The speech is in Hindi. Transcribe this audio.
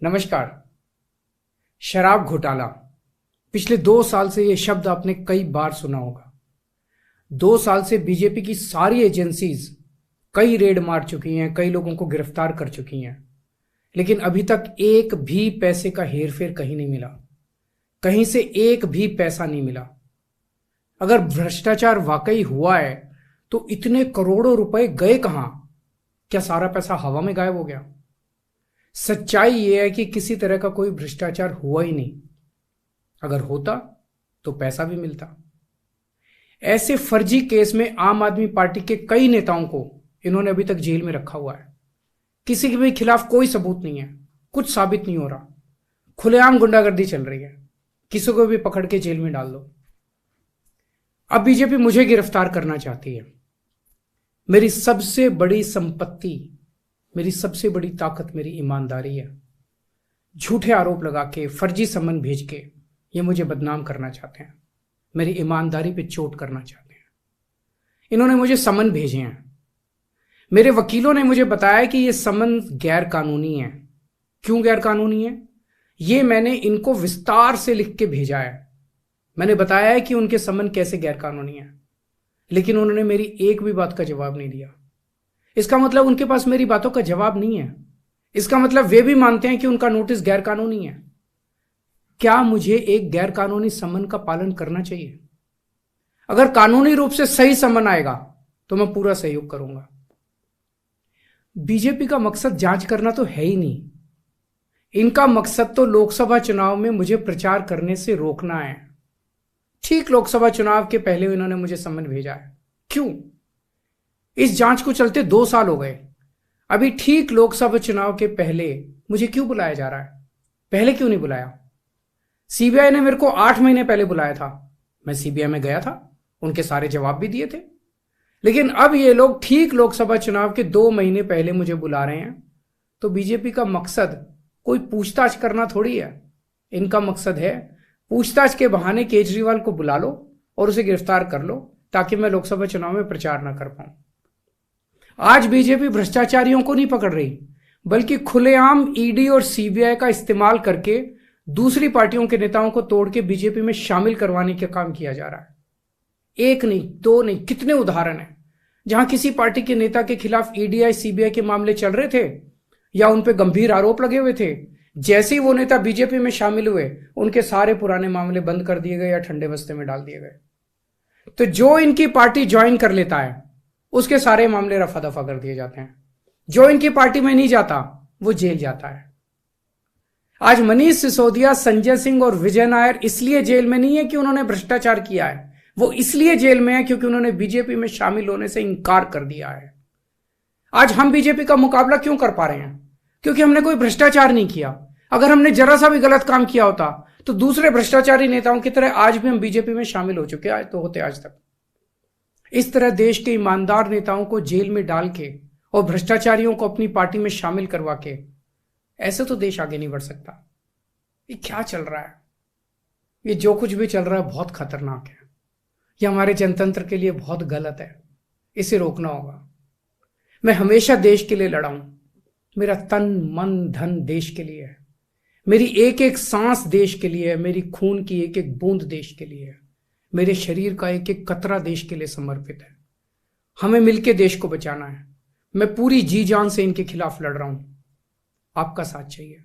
नमस्कार। शराब घोटाला। पिछले 2 साल से यह शब्द आपने कई बार सुना होगा। 2 साल से बीजेपी की सारी एजेंसीज कई रेड मार चुकी हैं, कई लोगों को गिरफ्तार कर चुकी हैं, लेकिन अभी तक एक भी पैसे का हेरफेर कहीं नहीं मिला। कहीं से एक भी पैसा नहीं मिला। अगर भ्रष्टाचार वाकई हुआ है तो इतने करोड़ों रुपए गए कहां? क्या सारा पैसा हवा में गायब हो गया? सच्चाई यह है कि किसी तरह का कोई भ्रष्टाचार हुआ ही नहीं। अगर होता तो पैसा भी मिलता। ऐसे फर्जी केस में आम आदमी पार्टी के कई नेताओं को इन्होंने अभी तक जेल में रखा हुआ है। किसी के भी खिलाफ कोई सबूत नहीं है, कुछ साबित नहीं हो रहा, खुलेआम गुंडागर्दी चल रही है, किसी को भी पकड़ के जेल में डाल दो। अब बीजेपी मुझे गिरफ्तार करना चाहती है। मेरी सबसे बड़ी संपत्ति, मेरी सबसे बड़ी ताकत मेरी ईमानदारी है। झूठे आरोप लगा के, फर्जी समन भेज के ये मुझे बदनाम करना चाहते हैं, मेरी ईमानदारी पे चोट करना चाहते हैं। इन्होंने मुझे समन भेजे हैं। मेरे वकीलों ने मुझे बताया कि ये समन गैर कानूनी है। क्यों गैर कानूनी है? ये मैंने इनको विस्तार से लिख के भेजा है। मैंने बताया है कि उनके समन कैसे गैर कानूनी है, लेकिन उन्होंने मेरी एक भी बात का जवाब नहीं दिया। इसका मतलब उनके पास मेरी बातों का जवाब नहीं है। इसका मतलब वे भी मानते हैं कि उनका नोटिस गैर कानूनी है। क्या मुझे एक गैर कानूनी समन का पालन करना चाहिए? अगर कानूनी रूप से सही समन आएगा तो मैं पूरा सहयोग करूंगा। बीजेपी का मकसद जांच करना तो है ही नहीं। इनका मकसद तो लोकसभा चुनाव में मुझे प्रचार करने से रोकना है। ठीक लोकसभा चुनाव के पहले इन्होंने मुझे समन भेजा है। क्यों? इस जांच को चलते 2 साल हो गए। अभी ठीक लोकसभा चुनाव के पहले मुझे क्यों बुलाया जा रहा है? पहले क्यों नहीं बुलाया? सीबीआई ने मेरे को 8 महीने पहले बुलाया था। मैं सीबीआई में गया था, उनके सारे जवाब भी दिए थे। लेकिन अब ये लोग ठीक लोकसभा चुनाव के 2 महीने पहले मुझे बुला रहे हैं। तो बीजेपी का मकसद कोई पूछताछ करना थोड़ी है। इनका मकसद है पूछताछ के बहाने केजरीवाल को बुला लो और उसे गिरफ्तार कर लो, ताकि मैं लोकसभा चुनाव में प्रचार ना कर पाऊं। आज बीजेपी भ्रष्टाचारियों को नहीं पकड़ रही, बल्कि खुलेआम ईडी और सीबीआई का इस्तेमाल करके दूसरी पार्टियों के नेताओं को तोड़ के बीजेपी में शामिल करवाने का काम किया जा रहा है। एक नहीं, 2 नहीं, कितने उदाहरण हैं जहां किसी पार्टी के नेता के खिलाफ ईडीआई सीबीआई के मामले चल रहे थे या उन पे गंभीर आरोप लगे हुए थे। जैसे ही वो नेता बीजेपी में शामिल हुए, उनके सारे पुराने मामले बंद कर दिए गए या ठंडे बस्ते में डाल दिए गए। तो जो इनकी पार्टी ज्वाइन कर लेता है उसके सारे मामले रफा दफा कर दिए जाते हैं। जो इनकी पार्टी में नहीं जाता वो जेल जाता है। आज मनीष सिसोदिया, संजय सिंह और विजय नायर इसलिए जेल में नहीं है कि उन्होंने भ्रष्टाचार किया है। वो इसलिए जेल में है क्योंकि उन्होंने बीजेपी में शामिल होने से इंकार कर दिया है। आज हम बीजेपी का मुकाबला क्यों कर पा रहे हैं? क्योंकि हमने कोई भ्रष्टाचार नहीं किया। अगर हमने जरा सा भी गलत काम किया होता तो दूसरे भ्रष्टाचारी नेताओं की तरह आज भी हम बीजेपी में शामिल हो चुके हैं, तो होते आज तक। इस तरह देश के ईमानदार नेताओं को जेल में डाल के और भ्रष्टाचारियों को अपनी पार्टी में शामिल करवा के ऐसे तो देश आगे नहीं बढ़ सकता। ये क्या चल रहा है? ये जो कुछ भी चल रहा है बहुत खतरनाक है। ये हमारे जनतंत्र के लिए बहुत गलत है। इसे रोकना होगा। मैं हमेशा देश के लिए लड़ा हूं। मेरा तन मन धन देश के लिए है। मेरी एक एक सांस देश के लिए है। मेरी खून की एक एक बूंद देश के लिए है। मेरे शरीर का एक एक कतरा देश के लिए समर्पित है। हमें मिलकर देश को बचाना है। मैं पूरी जी जान से इनके खिलाफ लड़ रहा हूं। आपका साथ चाहिए।